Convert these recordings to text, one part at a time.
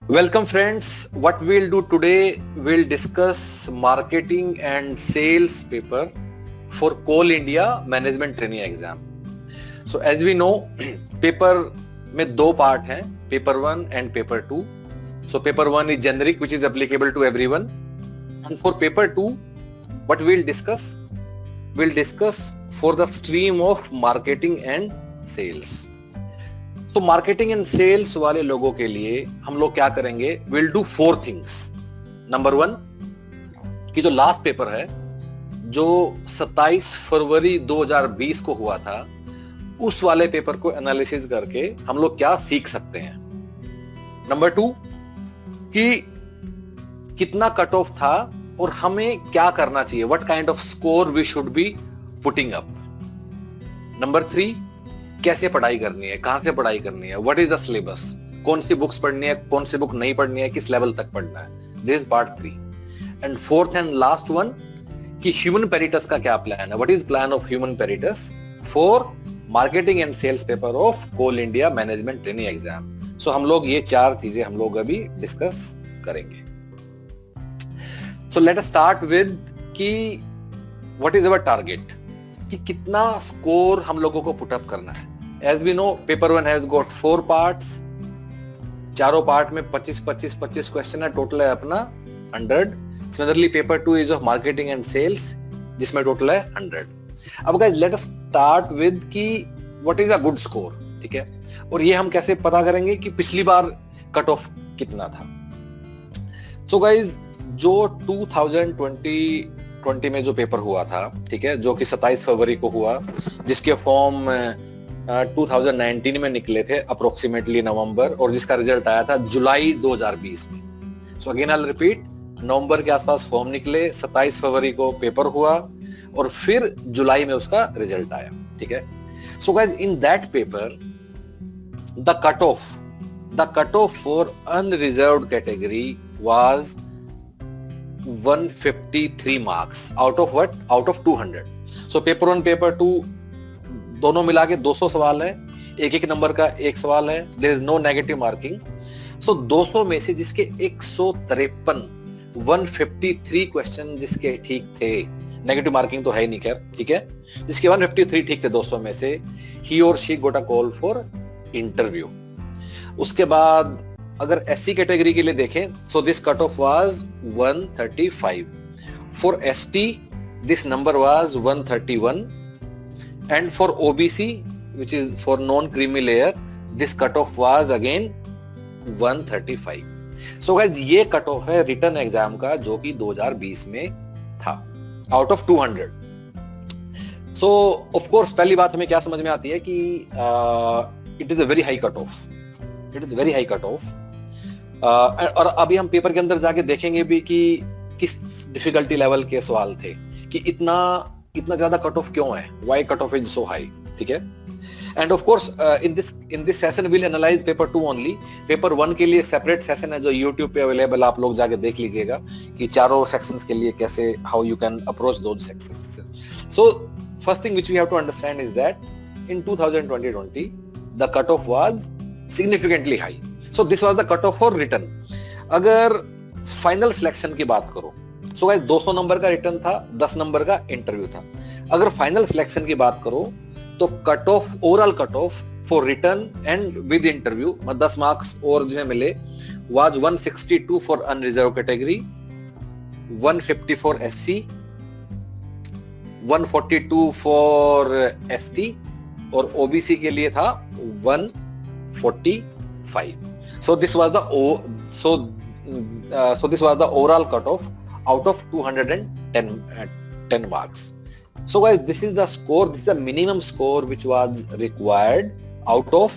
Welcome friends. What we'll do today, we'll discuss marketing and sales paper for Coal India Management Training Exam. So as we know, paper में दो part हैं, paper 1 and paper 2. So paper 1 is generic, which is applicable to everyone. And for paper 2, what we'll discuss for the stream of marketing and sales. तो marketing and sales वाले लोगों के लिए हम लोग क्या करेंगे, विल डू 4 थिंग्स. नंबर 1 कि जो लास्ट पेपर है जो 27 फरवरी 2020 को हुआ था, उस वाले पेपर को एनालिसिस करके हम लोग क्या सीख सकते हैं. नंबर 2 कि कितना कट ऑफ था और हमें क्या करना चाहिए, what kind of score we should be putting up. Number 3 कैसे पढ़ाई करनी है, कहां से पढ़ाई करनी है, व्हाट इज द सिलेबस, कौन सी बुक्स पढ़नी है, कौन सी बुक नहीं पढ़नी है, किस लेवल तक पढ़ना है. This part 3. And fourth and last one कि ह्यूमन पेरिटस का क्या प्लान है, what is plan of Human Peritus for marketing and sales paper of Coal India management training exam. So हम लोग ये 4 चीजें हम लोग अभी डिस्कस करेंगे. So let us start with कि व्हाट इज अवर टारगेट, कि कितना स्कोर हम लोगों को पुटअप करना है. As we know, paper 1 has got 4 parts. चारों पार्ट में 25 क्वेश्चन है, टोटल है अपना 100. Similarly paper 2 is of marketing and sales, जिसमें टोटल है 100. अब guys let us start with कि what is a good score. ठीक है, और ये हम कैसे पता करेंगे कि पिछली बार कट ऑफ कितना था. सो गाइस जो 2020 में जो पेपर हुआ था, ठीक है, जो कि 27 फरवरी को हुआ, जिसके फॉर्म 2019 में निकले थे अप्रोक्सीमेटली नवंबर, और जिसका रिजल्ट आया था जुलाई 2020 में. सो अगेन आई रिपीट, नवंबर के आसपास फॉर्म निकले, 27 फरवरी को पेपर हुआ और फिर जुलाई में उसका रिजल्ट आया. ठीक है. So guys in that paper the cut off for unreserved category was 153 marks out of what? Out of 200. So paper 1, paper 2 दोनों मिला के 200 सवाल है, एक नंबर का एक सवाल है. There is no negative marking. So 200 में से जिसके 153 क्वेश्चन जिसके ठीक थे, नेगेटिव मार्किंग तो है ही नहीं, खैर ठीक है, जिसके 153 ठीक थे 200 में से, he or she got a call for interview. उसके बाद अगर एससी कैटेगरी के लिए देखें, so this cut off was 135. For ST this number was 131 and for OBC which is for non creamy layer this cut off was again 135. So guys ये cut off है written exam का, जो कि 2020 में था, out of 200. So of course पहली बात हमें क्या समझ में आती है कि it is a very high cut off. It is very high cut off. और अभी हम पेपर के अंदर जाके देखेंगे भी कि किस डिफिकल्टी लेवल के सवाल थे, कि इतना ज्यादा कट ऑफ क्यों है, why cut off is so high. ठीक है. End of course in this session will analyse paper 2 only. Paper 1 के लिए सेपरेट सेशन है जो YouTube पे अवेलेबल, आप लोग जाके देख लीजिएगा कि चारों सेक्शंस के लिए कैसे, how you can approach those sections. So first thing which we have to understand is that in 2020 the cut off was significantly high. So this was the cutoff for written. अगर final selection की बात करो, so guys 200 number का written था, 10 number का interview था. अगर final selection की बात करो तो cut off, overall cut off for written and with interview, 10 marks और जिन्हें मिले, was 162 for unreserved category, 150 for SC, 142 for ST, और ओबीसी के लिए था 145. So this was the overall cutoff out of 210 marks. So guys, this is the score. This is the minimum score which was required out of.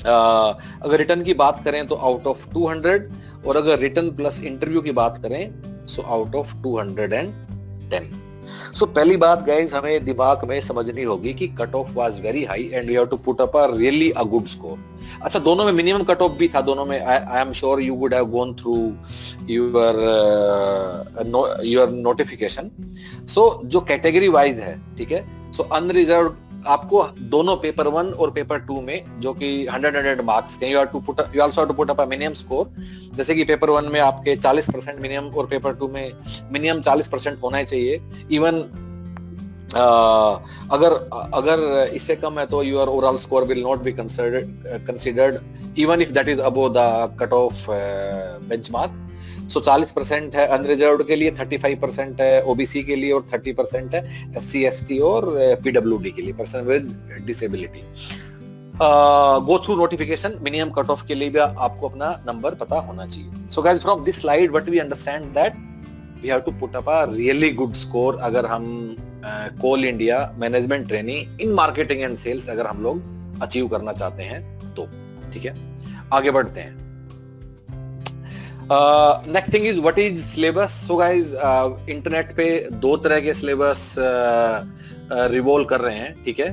अगर return की बात करें तो out of 200, और अगर रिटर्न प्लस इंटरव्यू की बात करें सो आउट ऑफ 210. सो पहली बात गाइज हमें दिमाग में समझनी होगी कि cut off was very high and we have to put up a really a good score. अच्छा, दोनों में मिनिमम कट ऑफ भी था, दोनों में I am sure you would have gone through your notification. So जो कैटेगरी वाइज है, ठीक है, सो अनरिजर्व आपको दोनों पेपर 1 और पेपर 2 में जो कि 100 मार्क्स के, you also to put up a minimum score. जैसे कि पेपर 1 में आपके 40% मिनिमम और पेपर 2 में मिनिमम 40% होना चाहिए। इवन अगर इससे कम है तो your overall score will not be considered even if that is above the cut off benchmark. So 40% है अनरिजर्व्ड के लिए, 35% है ओबीसी के लिए और 30% है एससी एसटी और पीडब्ल्यूडी के लिए, person with disability. Go through notification, minimum cut off के लिए भी आपको अपना नंबर पता होना चाहिए। So guys, from this slide what we understand that we have to put up a really good score अगर हम Coal India management training in marketing and sales अगर हम लोग अचीव करना चाहते हैं तो। ठीक है, आगे बढ़ते हैं। Next thing is what is syllabus. So guys, internet पे दो तरह के सिलेबस रिवॉल्व कर रहे हैं। ठीक है,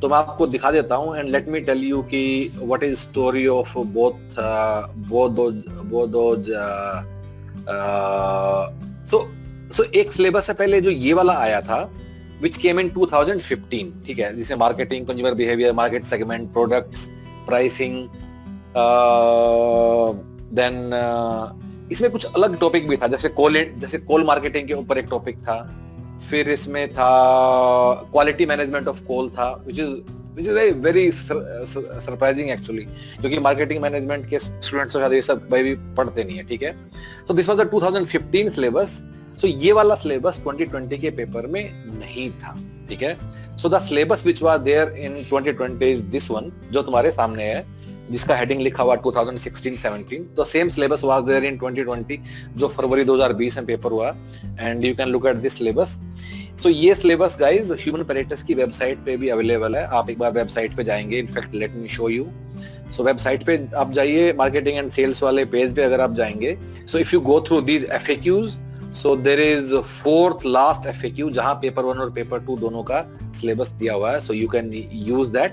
तो मैं आपको दिखा देता हूं and let me tell you कि what is story of both those. So एक सिलेबस से पहले जो ये वाला आया था which came in 2015, ठीक है, जिसे marketing, consumer behaviour, market segment, products, pricing, then इसमें कुछ अलग टॉपिक भी था, जैसे कोल मार्केटिंग के ऊपर एक टॉपिक था, फिर इसमें था क्वालिटी मैनेजमेंट ऑफ कोल था, which is very surprising actually, क्योंकि मार्केटिंग मैनेजमेंट के स्टूडेंट्स ये सब भी पढ़ते नहीं है। ठीक है, so this was the 2015 syllabus. So ये वाला सिलेबस 2020 के पेपर में नहीं था। ठीक है, so the syllabus which was there in 2020 is this one, जो तुम्हारे सामने है, जिसका हेडिंग लिखा हुआ 2016-17। तो same syllabus was there in 2020, जो फरवरी 2020 में पेपर हुआ, and you can look at this syllabus. So ये सिलेबस गाइस ह्यूमन पैरेटस की वेबसाइट पे भी अवेलेबल है। आप एक बार वेबसाइट पे जाएंगे, in fact let me show you. So website पे आप जाइए, मार्केटिंग एंड सेल्स वाले पेज पे अगर आप जाएंगे, so if you go through these FAQs, so there is fourth last FAQ जहां पेपर 1 और पेपर 2 दोनों का सिलेबस दिया हुआ है। So you can use that.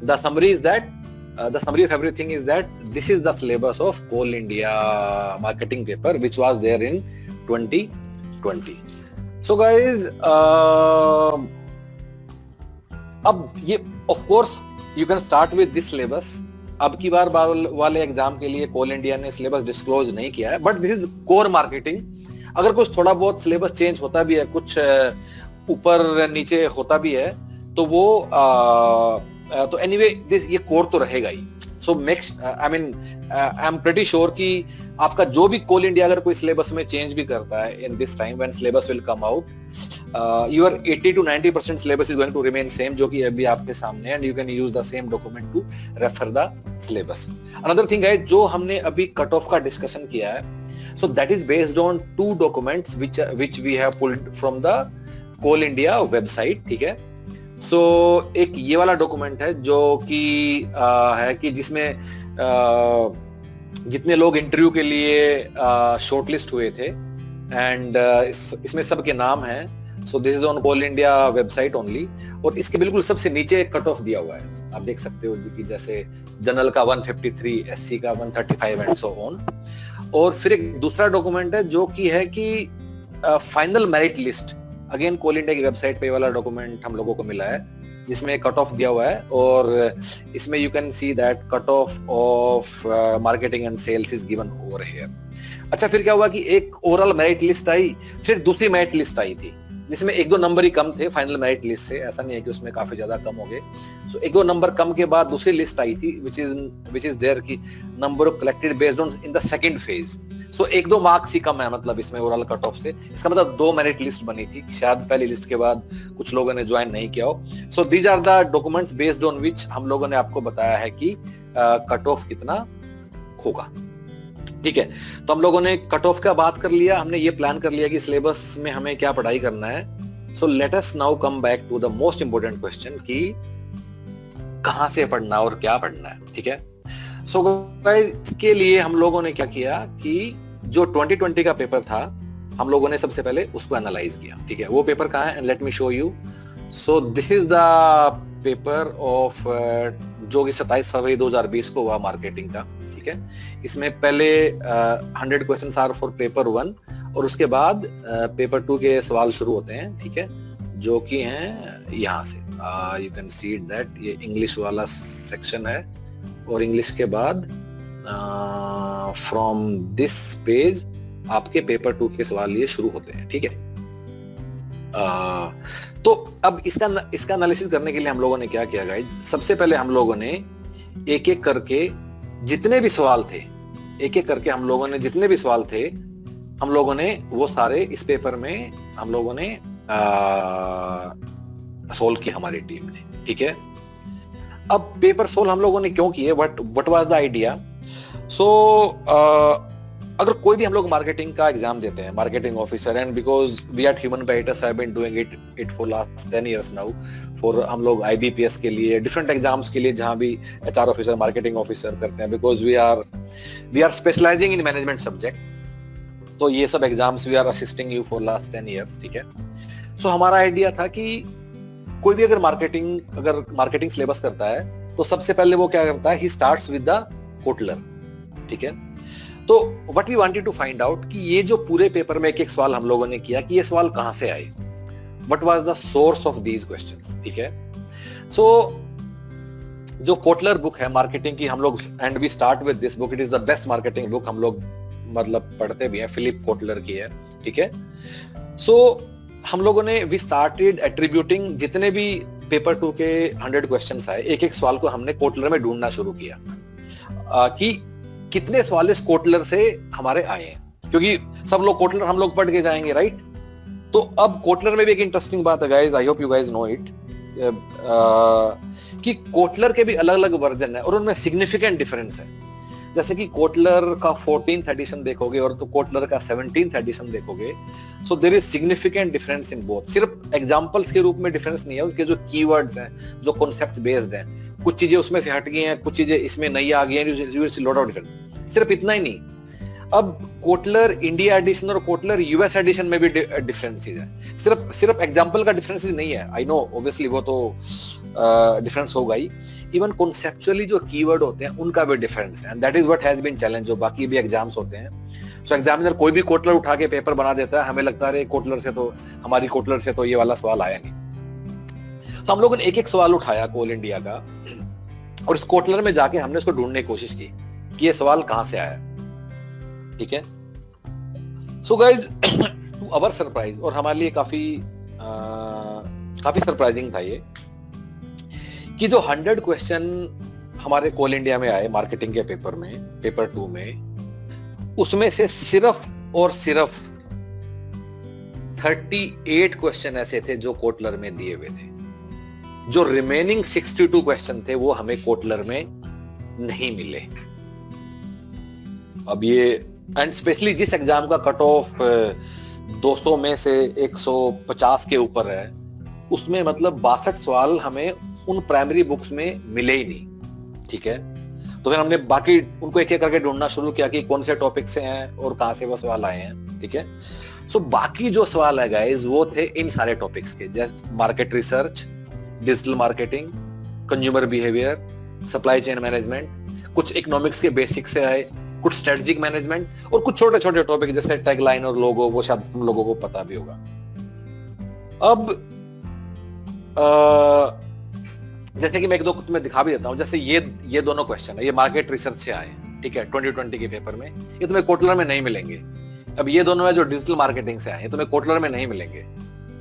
The summary is that the summary of everything is that this is the syllabus of Coal India marketing paper which was there in 2020. So guys, अब ये of course you can start with this syllabus. अब की बार वाले exam के लिए कोल India ने syllabus disclose नहीं किया है, but this is core marketing. अगर कुछ थोड़ा बहुत सिलेबस चेंज होता भी है, कुछ ऊपर नीचे होता भी है, तो वो तो एनीवे ये कोर तो रहेगा ही। सो आई एम प्रीटी श्योर कि आपका जो भी कोल इंडिया अगर कोई सिलेबस में चेंज भी करता है in this time when syllabus will come out, your 80 to 90% syllabus is going to remain same, जो कि अभी आपके सामने, and you can use the same document to refer the syllabus. Another thing है, जो हमने अभी कट ऑफ का डिस्कशन किया है, so that is based on 2 documents which we have pulled from the coal India website. ठीक है, सो एक ये वाला डॉक्यूमेंट है जो कि है कि जिसमें जितने लोग इंटरव्यू के लिए शॉर्टलिस्ट हुए थे, एंड इसमें सबके नाम हैं। So this is on coal India website only, और इसके बिल्कुल सबसे नीचे कट ऑफ दिया हुआ है, आप देख सकते हो कि जैसे जनरल का 153, एससी का 135 एंड सो ऑन। और फिर एक दूसरा डॉक्यूमेंट है जो कि है कि फाइनल मेरिट लिस्ट, अगेन कोल इंडिया की वेबसाइट पे वाला डॉक्यूमेंट हम लोगों को मिला है, जिसमें कट ऑफ दिया हुआ है, और इसमें you can see that cut off marketing and sales is given over here. अच्छा, फिर क्या हुआ कि एक ओवरऑल मेरिट लिस्ट आई, फिर दूसरी मेरिट लिस्ट आई थी, जिसमें 1-2 नंबर ही कम थे फाइनल मेरिट लिस्ट से, ऐसा नहीं है कि उसमें काफी ज्यादा कम हो गए। सो 1-2 नंबर कम के बाद दूसरी लिस्ट आई थी which is there की number of collected based on in the second phase. So 1-2 marks ही कम है, मतलब इसमें ओवरऑल कट ऑफ से, इसका मतलब 2 मेरिट लिस्ट बनी थी, शायद पहली लिस्ट के बाद कुछ लोगों ने ज्वाइन नहीं किया हो। So these are the documents based on which हम लोगों ने आपको बताया है कि कट ऑफ कितना होगा। ठीक है, तो हम लोगों ने कट ऑफ का बात कर लिया, हमने ये प्लान कर लिया कि सिलेबस में हमें क्या पढ़ाई करना है। So let us now come back to the most important question कि कहां से पढ़ना और क्या पढ़ना है। ठीक है, सो गाइस, इसके लिए हम लोगों ने क्या किया कि जो 2020 का पेपर था, हम लोगों ने सबसे पहले उसको एनालाइज किया। ठीक है, वो पेपर कहाँ है, late me show you. So this is the paper of जो कि 27 फरवरी 2020 को हुआ मार्केटिंग का। ठीक है, इसमें पहले 100 क्वेश्चंस आर फॉर पेपर 1, और उसके बाद पेपर 2 के सवाल शुरू होते हैं। ठीक है, जो कि हैं यहाँ से you can see it that ये इंग्लिश वाला सेक्शन है, और इंग्लिश के बाद फ्रॉम दिस पेज आपके पेपर 2 के सवाल ये शुरू होते हैं, ठीक है। तो अब इसका एनालिसिस करने के लिए हम लोगों ने क्या किया गाइस, सबसे पहले हम लोगों ने एक एक करके जितने भी सवाल थे, एक एक करके हम लोगों ने जितने भी सवाल थे, हम लोगों ने वो सारे इस पेपर में हम लोगों ने सोल्व किए हमारी टीम ने, ठीक है। अब पेपर सोल्व हम लोगों ने क्यों किए, व्हाट वाज द आइडिया। सो अगर कोई भी हम लोग मार्केटिंग का एग्जाम देते हैं, marketing officer, and because we are human biters have been doing it for last 10 years now, for हम लोग IBPS के लिए, डिफरेंट एग्जाम्स के लिए जहां भी HR ऑफिसर, मार्केटिंग ऑफिसर करते हैं, because we are specialising in management subject. तो ये सब exams we are assisting you for last 10 years, ठीक है। सो हमारा आइडिया था कि कोई भी अगर मार्केटिंग सिलेबस करता है तो सबसे पहले वो क्या करता है, he starts with the Kotler, ठीक है। तो what we wanted to find out कि ये जो पूरे पेपर में एक एक सवाल हम लोगों ने किया कि ये सवाल कहां से आए, what was the source of these questions, ठीक है। सो जो कोटलर बुक है मार्केटिंग की, हम लोग and we start with this book, it is the best marketing book, हम लोग मतलब पढ़ते भी हैं, फिलिप कोटलर की है, ठीक है। सो हम लोगों ने वी स्टार्टेड एट्रीब्यूटिंग जितने भी पेपर 2 के 100 क्वेश्चंस आए, एक एक सवाल को हमने कोटलर में ढूंढना शुरू किया कि कितने सवाल इस कोटलर से हमारे आए हैं, क्योंकि सब लोग कोटलर हम लोग पढ़ के जाएंगे, राइट। तो अब कोटलर में भी एक इंटरेस्टिंग बात है guys, I hope you guys know it, कि कोटलर के भी अलग अलग वर्जन है और उनमें सिग्निफिकेंट डिफरेंस है। जैसे कि कोटलर का 14th एडिशन देखोगे और तो कोटलर का 17th एडिशन देखोगे, so there is significant difference in both. सिर्फ एग्जांपल्स के रूप में डिफरेंस नहीं है, उसके जो कीवर्ड्स हैं, जो कॉन्सेप्ट बेस्ड हैं, कुछ चीजें उसमें से हट गई हैं, कुछ चीजें इसमें नई आ गई हैं, you will see lot of difference. सिर्फ इतना ही नहीं, अब कोटलर इंडिया एडिशन और कोटलर US एडिशन में भी डिफरेंसेस है। सिर्फ एग्जांपल का डिफरेंसेस नहीं है, आई नो ऑब्वियसली वो तो डिफरेंस होगा ही, इवन कॉन्सेप्चुअली जो कीवर्ड होते हैं उनका भी डिफरेंस है, and that is what has been challenge जो बाकी भी एग्जाम्स होते हैं। सो एग्जामिनर कोई भी कोटलर उठा के पेपर बना देता है, हमें लगता है कोटलर से तो हमारी कोटलर से तो ये वाला सवाल आया नहीं। तो हम लोगों ने एक एक सवाल उठाया कोल इंडिया का, और इस कोटलर में जाके हमने उसको ढूंढने की कोशिश की कि ये सवाल कहां से आया, ठीक है। So guys to our surprise, और हमारे लिए काफी सरप्राइजिंग था ये, कि जो 100 क्वेश्चन हमारे कोल इंडिया में आए मार्केटिंग के पेपर में, पेपर 2 में, उसमें से सिर्फ और सिर्फ 38 क्वेश्चन ऐसे थे जो कोटलर में दिए हुए थे। जो रिमेनिंग 62 क्वेश्चन थे वो हमें कोटलर में नहीं मिले। अब ये एंड स्पेशली जिस एग्जाम का कट ऑफ 200 में से 150 के ऊपर है, उसमें मतलब 62 सवाल हमें उन प्राइमरी बुक्स में मिले ही नहीं, ठीक है। तो फिर हमने बाकी उनको एक एक करके ढूंढना शुरू किया कि कौन से टॉपिक से हैं और कहां से वो सवाल आए हैं, ठीक है। सो बाकी जो सवाल है गाइस वो थे इन सारे टॉपिक्स के, जैसे market research, digital marketing, consumer behaviour, supply chain management, कुछ इकोनॉमिक्स के बेसिक से आए, कुछ स्ट्रेटेजिक मैनेजमेंट, और कुछ छोटे छोटे टॉपिक जैसे टैगलाइन और लोगो, वो शायद तुम लोगों को पता भी होगा। अब जैसे कि मैं एक दो तुम्हें दिखा भी देता हूं, जैसे ये दोनों क्वेश्चन है, ये मार्केट रिसर्च से आए हैं, ठीक है, 2020 के पेपर में, ये तुम्हें कोटलर में नहीं मिलेंगे। अब ये दोनों है जो डिजिटल मार्केटिंग से आए हैं, तुम्हें कोटलर में नहीं मिलेंगे।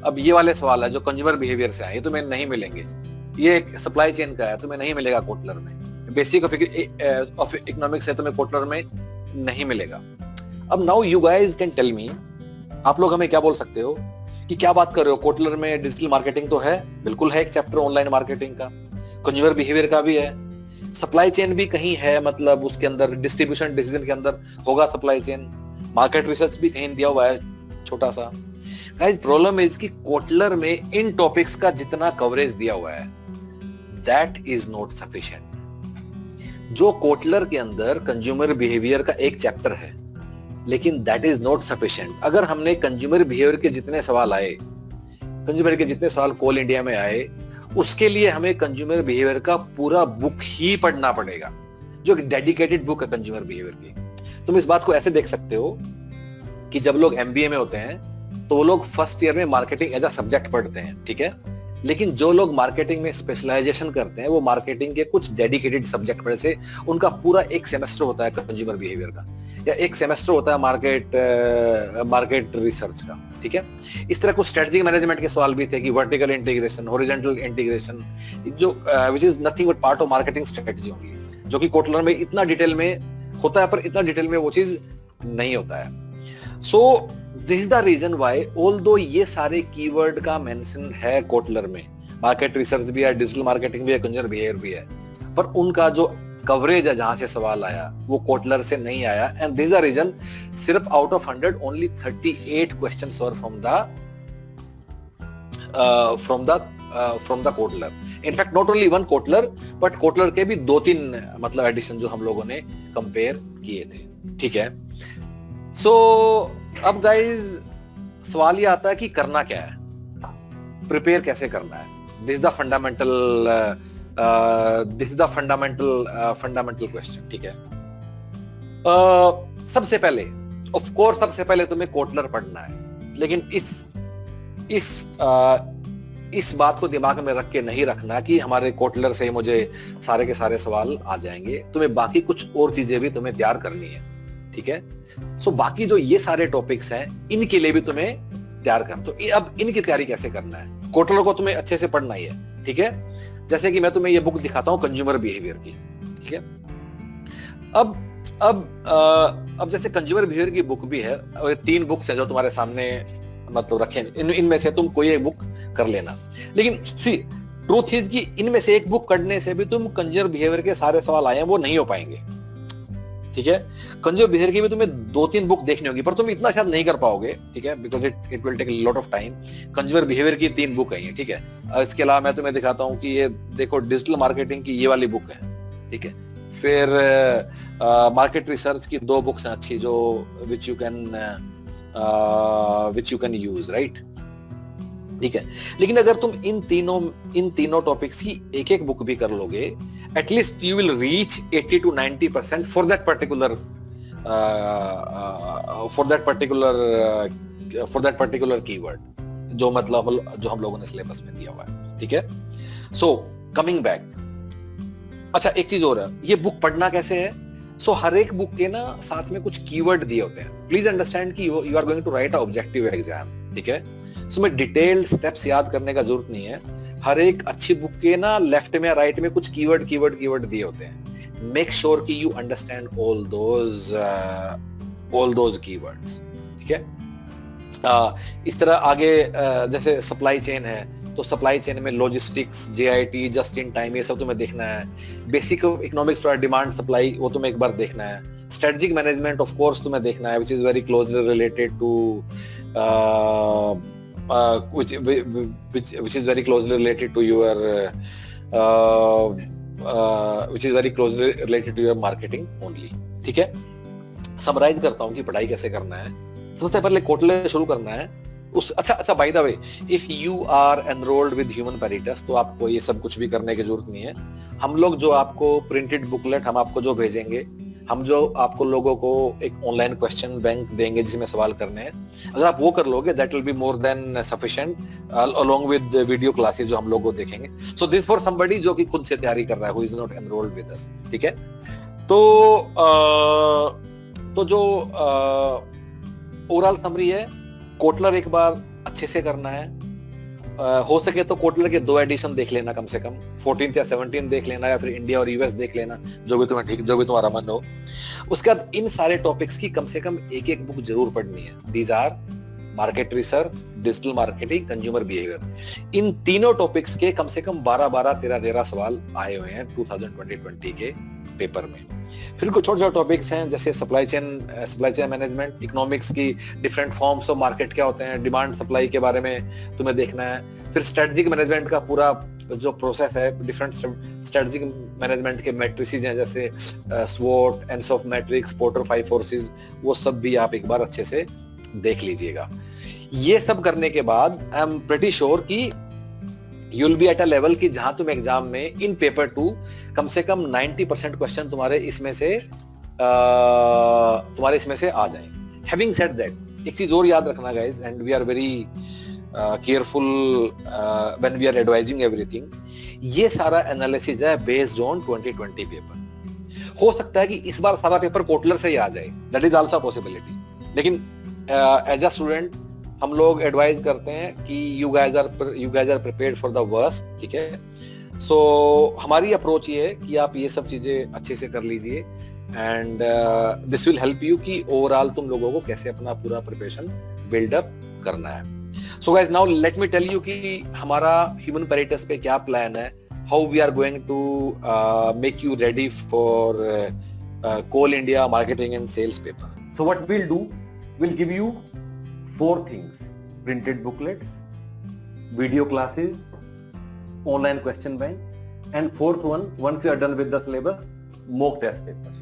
अब ये वाले सवाल है जो कंज्यूमर बिहेवियर से आए, ये तुम्हें नहीं मिलेंगे। ये सप्लाई चेन का है, तुम्हें नहीं मिलेगा कोटलर में। बेसिक ऑफ इकोनॉमिक्स है, तुम्हें कोटलर में नहीं मिलेगा। अब now you guys can tell me, आप लोग हमें क्या बोल सकते हो कि क्या बात कर रहे हो, कोटलर में डिजिटल मार्केटिंग तो है, बिल्कुल है, एक चैप्टर ऑनलाइन मार्केटिंग का, कंज्यूमर बिहेवियर का भी है, सप्लाई चेन भी कहीं है, मतलब उसके अंदर डिस्ट्रीब्यूशन डिसीजन के अंदर होगा सप्लाई चेन, मार्केट रिसर्च भी कहीं दिया हुआ है छोटा सा। गाइस प्रॉब्लम इज कि कोटलर में इन टॉपिक्स का जितना कवरेज दिया हुआ है दैट इज नॉट सफिशिएंट। जो कोटलर के अंदर कंज्यूमर बिहेवियर का एक चैप्टर है, लेकिन दैट इज नॉट सफिशिएंट। अगर हमने कंज्यूमर बिहेवियर के जितने सवाल आए, कंज्यूमर के जितने सवाल कोल इंडिया में आए, उसके लिए हमें कंज्यूमर बिहेवियर का पूरा बुक ही पढ़ना पड़ेगा, जो एक डेडिकेटेड बुक है कंज्यूमर बिहेवियर की। तुम इस बात को ऐसे देख सकते हो कि जब लोग MBA में होते हैं तो वो लोग फर्स्ट ईयर में मार्केटिंग एज अ सब्जेक्ट पढ़ते हैं, ठीक है, लेकिन जो लोग मार्केटिंग में स्पेशलाइजेशन करते हैं वो मार्केटिंग के कुछ डेडिकेटेड सब्जेक्ट में से उनका पूरा एक सेमेस्टर होता है कंज्यूमर बिहेवियर का, या एक सेमेस्टर होता है मार्केट रिसर्च का, ठीक है। इस तरह कुछ स्ट्रेटजिक मैनेजमेंट के सवाल भी थे कि वर्टिकल इंटीग्रेशन, हॉरिजॉन्टल इंटीग्रेशन, जो which is nothing but part of marketing strategy होगी, जो कि कोटलर में इतना डिटेल में होता है, पर इतना डिटेल में वो चीज नहीं होता है। So this is the reason why although ये सारे कीवर्ड का मेंशन है कोटलर में, मार्केट रिसर्च भी है, डिजिटल मार्केटिंग भी है, कंज्यूमर बिहेवियर भी है, पर उनका जो कवरेज है जहां से सवाल आया वो कोटलर से नहीं आया। And this is the reason सिर्फ out of 100 only 38 questions were from the Kotler. In fact not only one Kotler but Kotler के भी 2-3 मतलब एडिशन जो हम लोगों ने कंपेयर किए थे, ठीक है। सो अब गाइज सवाल ये आता है कि करना क्या है, प्रिपेयर कैसे करना है। This is the fundamental question, ठीक है। सबसे पहले ऑफ कोर्स सबसे पहले तुम्हें कोटलर पढ़ना है, लेकिन इस बात को दिमाग में रख के नहीं रखना कि हमारे कोटलर से मुझे सारे के सारे सवाल आ जाएंगे। तुम्हें बाकी कुछ और चीजें भी तुम्हें तैयार करनी है, ठीक है। सो बाकी जो ये सारे टॉपिक्स हैं इनके लिए भी तुम्हें तैयार करना। तो अब इनकी तैयारी कैसे करना है, कोटलर को तुम्हें अच्छे से पढ़ना ही है, ठीक है। जैसे कि मैं तुम्हें ये बुक दिखाता हूं कंज्यूमर बिहेवियर की, ठीक है। अब जैसे कंज्यूमर बिहेवियर की बुक भी है और 3 बुक्स हैं जो तुम्हारे सामने मतलब रखे, इनमें से तुम कोई एक बुक कर लेना। लेकिन सी ट्रूथ इज कि इनमें से एक बुक करने से भी तुम कंज्यूमर बिहेवियर के सारे सवाल आए हैं वो नहीं हो पाएंगे, ठीक है। कंज्यूमर बिहेवियर की भी तुम्हें 2-3 बुक देखनी होगी, पर तुम इतना शायद नहीं कर पाओगे, ठीक है, because it will take lot of time. Consumer behaviour की 3 बुक है, ठीक है। इसके अलावा मैं तुम्हें दिखाता हूं कि ये देखो डिजिटल मार्केटिंग की ये वाली बुक है, ठीक है। फिर मार्केट रिसर्च की 2 बुक्स हैं अच्छी जो which you can use, right, ठीक है। लेकिन अगर तुम इन तीनों टॉपिक्स की एक बुक भी कर लोगे, at least you will reach 80 to 90% for that particular keyword जो हम लोगों ने सिलेबस में दिया हुआ है, ठीक है। सो कमिंग बैक, अच्छा एक चीज और है, ये बुक पढ़ना कैसे है। सो हर एक बुक के ना साथ में कुछ कीवर्ड दिए होते हैं। प्लीज अंडरस्टैंड कि you are going to write a objective exam, ठीक है। सो मैं डिटेल्ड स्टेप्स याद करने का जरूरत नहीं है। हर एक अच्छी बुक के ना लेफ्ट में राइट में कुछ कीवर्ड दिए होते हैं। मेक श्योर कि you understand all those keywords, ठीक है। इस तरह आगे जैसे सप्लाई चेन है तो सप्लाई चेन में logistics, JIT, just in time, ये सब तुम्हें देखना है। बेसिक इकोनॉमिक्स, डिमांड सप्लाई, वो तुम्हें एक बार देखना है। स्ट्रेटजिक मैनेजमेंट ऑफ कोर्स तुम्हें देखना है, which is very closely related to which is very closely related to your marketing only, ठीक है। समराइज करता हूं कि पढ़ाई कैसे करना है। सबसे पहले कोटलर शुरू करना है। अच्छा by the way, if you are enrolled with Human Peritus तो आपको ये सब कुछ भी करने की जरूरत नहीं है। हम लोग जो आपको प्रिंटेड बुकलेट हम आपको जो भेजेंगे, हम जो आपको लोगों को एक ऑनलाइन क्वेश्चन बैंक देंगे जिसमें सवाल करने हैं, अगर आप वो कर लोगे that will be more than sufficient along with video classes जो हम लोग को देखेंगे। सो दिस फॉर समबडी जो कि खुद से तैयारी कर रहा है, who is not enrolled with us, ठीक है। तो जो ओवरऑल समरी है, कोटलर एक बार अच्छे से करना है। हो सके तो कोटलर के 2 एडिशन देख लेना, कम से कम 14th या 17th देख लेना, या फिर इंडिया और US देख लेना, जो भी तुम्हारा मन हो। उसके बाद इन सारे टॉपिक्स की कम से कम एक बुक जरूर पढ़नी है। These are market research, digital marketing, consumer behaviour. इन तीनों टॉपिक्स के कम से कम 12 13 सवाल आए हुए हैं 2020 के पेपर में। फिर कुछ छोटे छोटे टॉपिक्स हैं जैसे सप्लाई चेन मैनेजमेंट, इकोनॉमिक्स की डिफरेंट फॉर्म्स ऑफ मार्केट क्या होते हैं, डिमांड सप्लाई के बारे में तुम्हें देखना है। फिर स्ट्रेटजिक मैनेजमेंट का पूरा जो प्रोसेस है, डिफरेंट स्ट्रेटजिक मैनेजमेंट के मैट्रिसेस हैं जैसे स्वॉट, एनसॉफ मैट्रिक्स, पोर्टर 5 फोर्सेस, वो सब भी आप एक बार अच्छे से देख लीजिएगा। ये सब करने के बाद आई एम प्रीटी श्योर कि you will be at a level कि जहां तुम एग्जाम में इन पेपर 2 कम से कम 90% क्वेश्चन तुम्हारे इसमें से आ जाएंगे। हैविंग सेड दैट, एक चीज और याद रखना guys, and we are very careful when we are advising everything. ये सारा एनालिसिस है बेस्ड ऑन 2020 पेपर। हो सकता है कि इस बार सारा पेपर कोटलर से ही आ जाए, दैट इज आल्सो पॉसिबिलिटी, लेकिन एज अ स्टूडेंट हम लोग एडवाइज करते हैं कि you guys are prepared for the worst, ठीक है। सो हमारी अप्रोच ये है कि आप ये सब चीजें अच्छे से कर लीजिए and this will help you कि ओवरऑल तुम लोगों को कैसे अपना पूरा प्रिपरेशन बिल्डअप करना है। So guys now let me tell you कि हमारा ह्यूमन पैरेटस पे क्या प्लान है, how we are going to make you ready for coal India marketing and sales paper. So what we'll do, we'll give you 4 things: printed booklets, video classes, online question bank, and 4th one, once you are done with the syllabus, mock test papers.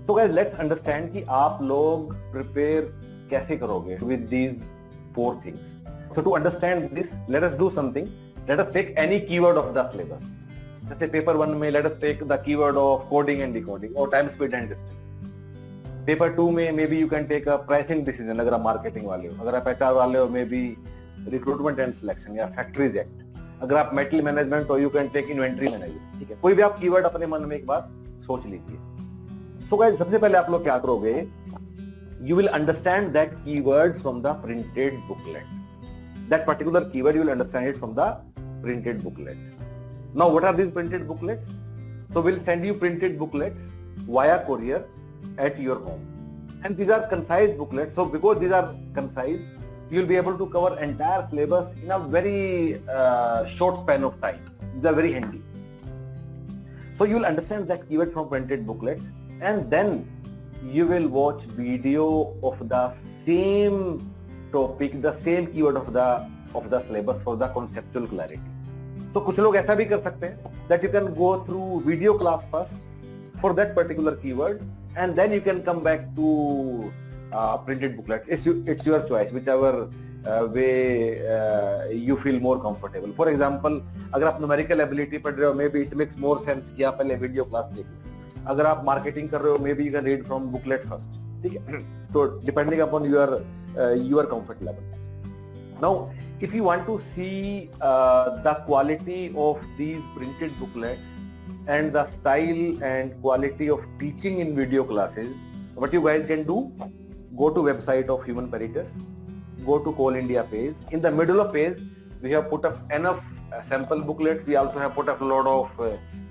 So guys, let's understand कि आप लोग prepare कैसे करोगे with these 4 things. So to understand this, let us do something. Let us take any keyword of the syllabus. जैसे paper 1 में let us take the keyword of coding and decoding or time, speed and distance. Paper 2 में maybe you can take a pricing decision, अगर आप marketing वाले हो। अगर आप HR वाले हो, maybe recruitment and selection या फैक्ट्रीज एक्ट। अगर आप मेटल मैनेजमेंट हो, you can take inventory management, ठीक है। कोई भी आप कीवर्ड अपने मन में एक बार सोच लीजिए। सो गाइस, सबसे पहले आप लोग क्या करोगे, you will understand that keyword from the printed booklet. That particular keyword you will understand it from the printed booklet. Now what are these printed booklets? So will send you printed booklets via courier at your home, and these are concise booklets. So because these are concise, you will be able to cover entire syllabus in a very short span of time. These are very handy. So you will understand that keyword from printed booklets, and then you will watch video of the same topic, the same keyword of the syllabus for the conceptual clarity. So कुछ लोग ऐसा भी कर सकते हैं that you can go through video class first for that particular keyword, and then you can come back to printed booklet. It's your choice, whichever way you feel more comfortable. For example, अगर आप numerical ability पढ़ रहे हो, maybe it makes more sense कि आप पहले video class देखिए। अगर आप marketing कर रहे हो, maybe you can read from booklet first, ठीक है। So depending upon your comfort level. Now, if you want to see the quality of these printed booklets and the style and quality of teaching in video classes, what you guys can do, go to website of Human Peritus, go to Coal India page. In the middle of page, we have put up enough sample booklets. We also have put up a lot of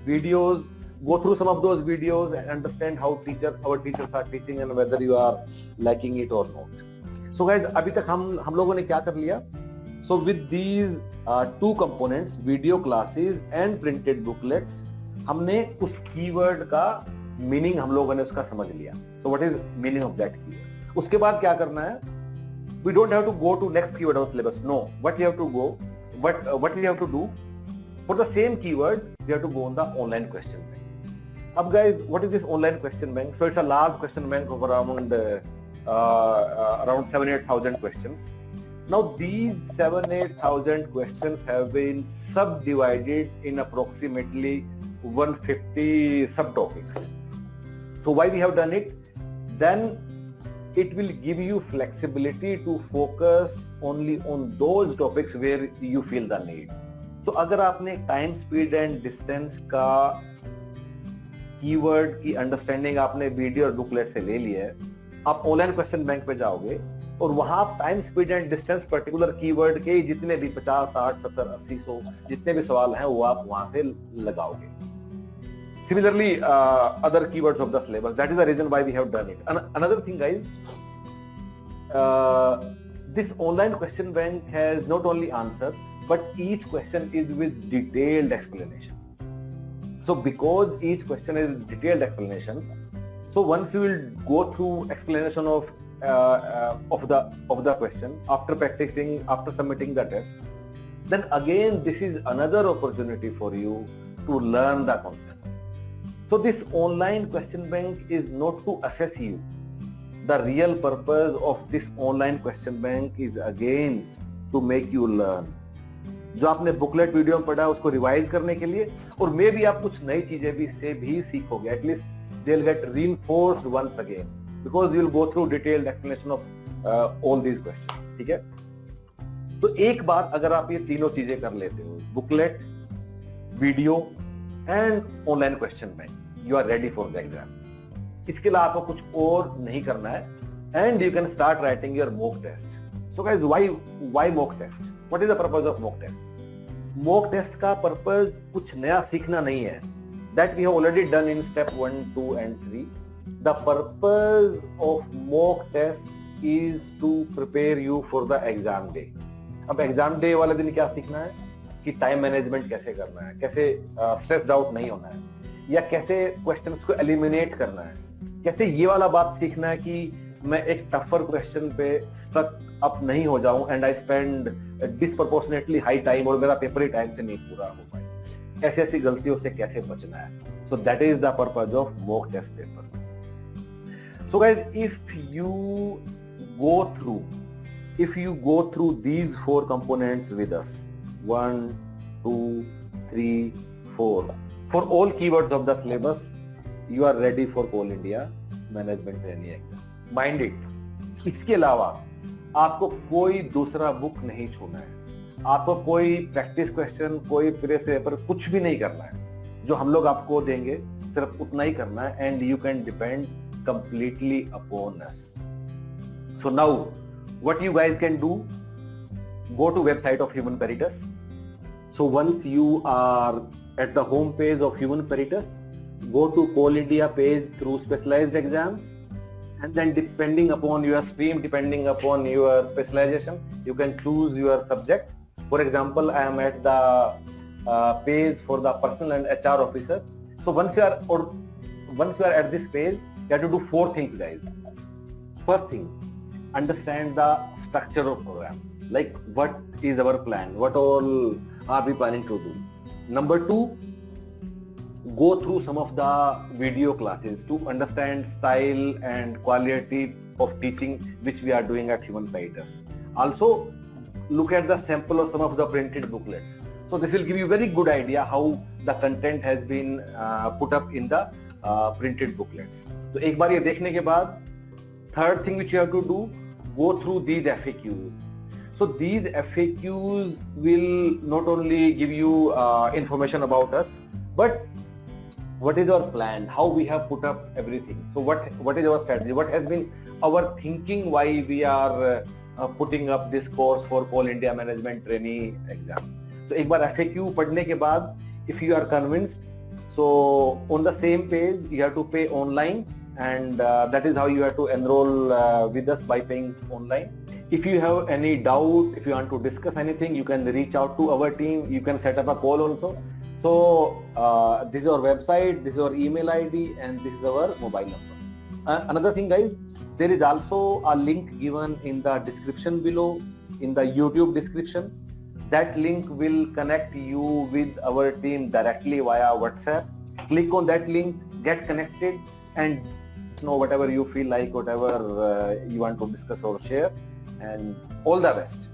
videos. Go through some of those videos and understand how our teachers are teaching and whether you are liking it or not. So guys, अभी तक हम लोगों ने क्या कर लिया? So with these 2 components, video classes and printed booklets, हमने उस कीवर्ड का मीनिंग हम लोगों ने उसका समझ लिया। So what is meaning of that keyword? उसके बाद क्या करना है? We don't have to go to next keyword of syllabus, no. What you have to go, what you have to do for the same keyword, you have to go on the online question bank. अब guys, what is this online question bank? So it's a large question bank of around 7,000-8,000 questions. Now these 7,000-8,000 questions have been subdivided in approximately 150 subtopics. So why we have done it? Then it will give you flexibility to focus only on those topics where you feel the need. So अगर आपने time, speed and distance का keyword की understanding आपने video और booklet से ले लिया है, आप ऑनलाइन क्वेश्चन बैंक पे जाओगे और वहां आप time, speed and distance particular keyword के जितने भी 50, 60, 70, 80, 100 जितने भी सवाल हैं वो आप वहां से लगाओगे। Similarly, other keywords of the syllabus. That is the reason why we have done it. Another thing, guys, this online question bank has not only answer, but each question is with detailed explanation. So because each question is detailed explanation, so once you will go through explanation of the question after practicing, after submitting the test, then again this is another opportunity for you to learn the concept. So this online question bank is not to assess you. The real purpose of this online question bank is again to make you learn. जो आपने booklet video में पढ़ा उसको revise करने के लिए, और मे भी आप कुछ नई चीजें भी से भी सीखोगे। At least they will get reinforced once again because you will go through detailed explanation of all these question, ठीक है। तो एक बार अगर आप ये तीनों चीजें कर लेते हो, booklet, video and online question bank, you are ready for the exam. इसके अलावा आपको कुछ और नहीं करना है, and you can start writing your mock test. So guys, why mock test? What is the purpose of mock test? Mock test का purpose कुछ नया सीखना नहीं है, that we have already done in step 1, 2 and 3। The purpose of mock test is to prepare you for the exam day. अब exam day वाले दिन क्या सीखना है कि टाइम मैनेजमेंट कैसे करना है, कैसे स्ट्रेस्ड आउट नहीं होना है, या कैसे क्वेश्चंस को एलिमिनेट करना है, कैसे ये वाला बात सीखना है कि मैं एक टफर क्वेश्चन पे स्टक अप नहीं हो जाऊं and I spend disproportionately high time और मेरा पेपर ही टाइम से नहीं पूरा हो पाए। ऐसी ऐसी गलतियों से कैसे बचना है। So that is the purpose of mock test paper. So guys, if you go through these 4 components with us, 1, 2, 3, 4, for all keywords of the syllabus, you are ready for Coal India Management Trainee Exam. Mind it, इसके अलावा आपको कोई दूसरा book नहीं छूना है, आपको कोई प्रैक्टिस क्वेश्चन, कोई प्रीवियस पेपर कुछ भी नहीं करना है। जो हम लोग आपको देंगे सिर्फ उतना ही करना है, and you can depend completely upon us. So now what you guys can do, go to website of Human Peritus. So once you are at the home page of Human Peritus, go to Coal India page through specialized exams, and then depending upon your stream, depending upon your specialization, you can choose your subject. For example, I am at the page for the personal and HR officer. So once you are at this page, you have to do 4 things, guys. First thing, understand the structure of program, like what is our plan, what all are we planning to do. Number 2, go through some of the video classes to understand style and quality of teaching which we are doing at Human Peritus. Also look at the sample of some of the printed booklets. So this will give you very good idea how the content has been put up in the printed booklets. तो एक बार ये देखने के बाद, third thing which you have to do, go through these FAQs. So these FAQs will not only give you information about us, but what is our plan, how we have put up everything. So what is our strategy, what has been our thinking why we are putting up this course for Coal India Management Trainee Exam. So एक बार FAQ पढ़ने के बाद, if you are convinced, so on the same page you have to pay online, and that is how you have to enroll with us by paying online. If you have any doubt, if you want to discuss anything, you can reach out to our team. You can set up a call also. So this is our website, this is our email ID, and this is our mobile number. Another thing, guys, there is also a link given in the description below, in the YouTube description. That link will connect you with our team directly via WhatsApp. Click on that link, get connected, and know whatever you feel like, whatever you want to discuss or share, and all the best.